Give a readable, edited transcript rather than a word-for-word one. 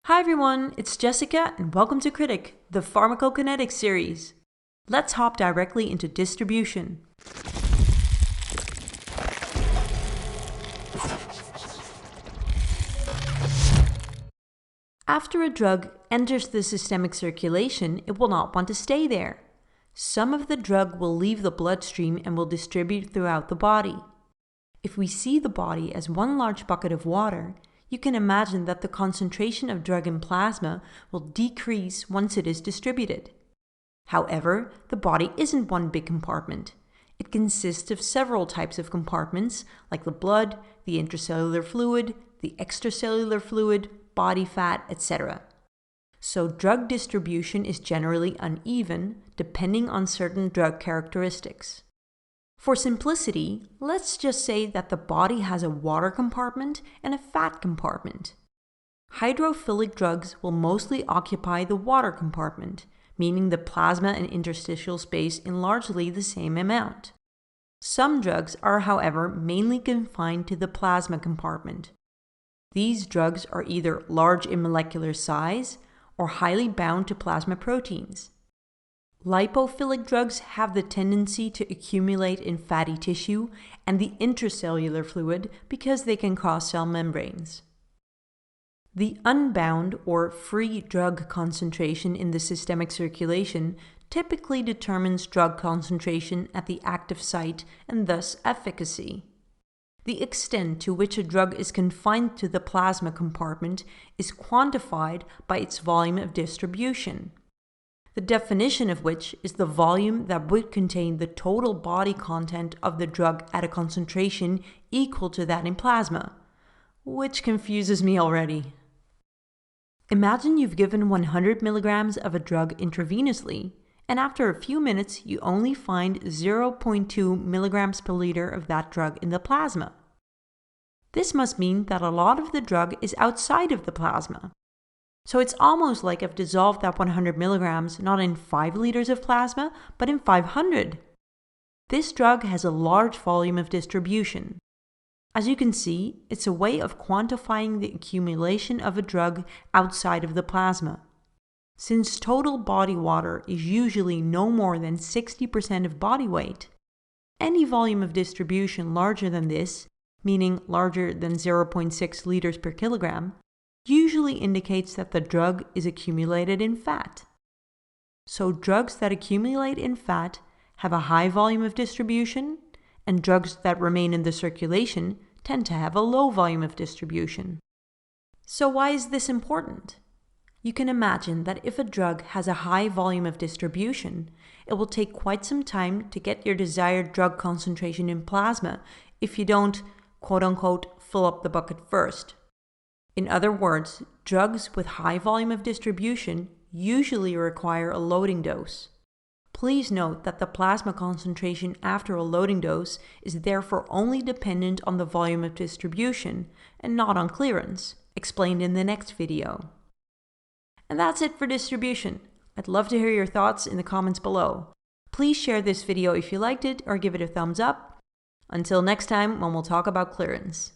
Hi everyone, it's Jessica and welcome to Critic, the pharmacokinetics series. Let's hop directly into distribution. After a drug enters the systemic circulation, it will not want to stay there. Some of the drug will leave the bloodstream and will distribute throughout the body. If we see the body as one large bucket of water, you can imagine that the concentration of drug in plasma will decrease once it is distributed. However, the body isn't one big compartment. It consists of several types of compartments, like the blood, the intracellular fluid, the extracellular fluid, body fat, etc. So drug distribution is generally uneven, depending on certain drug characteristics. For simplicity, let's just say that the body has a water compartment and a fat compartment. Hydrophilic drugs will mostly occupy the water compartment, meaning the plasma and interstitial space in largely the same amount. Some drugs are, however, mainly confined to the plasma compartment. These drugs are either large in molecular size or highly bound to plasma proteins. Lipophilic drugs have the tendency to accumulate in fatty tissue and the intracellular fluid because they can cross cell membranes. The unbound or free drug concentration in the systemic circulation typically determines drug concentration at the active site and thus efficacy. The extent to which a drug is confined to the plasma compartment is quantified by its volume of distribution, the definition of which is the volume that would contain the total body content of the drug at a concentration equal to that in plasma, which confuses me already. Imagine you've given 100 milligrams of a drug intravenously, and after a few minutes you only find 0.2 milligrams per liter of that drug in the plasma. This must mean that a lot of the drug is outside of the plasma. So it's almost like I've dissolved that 100 milligrams not in 5 liters of plasma, but in 500. This drug has a large volume of distribution. As you can see, it's a way of quantifying the accumulation of a drug outside of the plasma. Since total body water is usually no more than 60% of body weight, any volume of distribution larger than this, meaning larger than 0.6 liters per kilogram, usually indicates that the drug is accumulated in fat. So drugs that accumulate in fat have a high volume of distribution, and drugs that remain in the circulation tend to have a low volume of distribution. So why is this important? You can imagine that if a drug has a high volume of distribution, it will take quite some time to get your desired drug concentration in plasma if you don't, quote-unquote, fill up the bucket first. In other words, drugs with high volume of distribution usually require a loading dose. Please note that the plasma concentration after a loading dose is therefore only dependent on the volume of distribution and not on clearance, explained in the next video. And that's it for distribution. I'd love to hear your thoughts in the comments below. Please share this video if you liked it or give it a thumbs up. Until next time when we'll talk about clearance.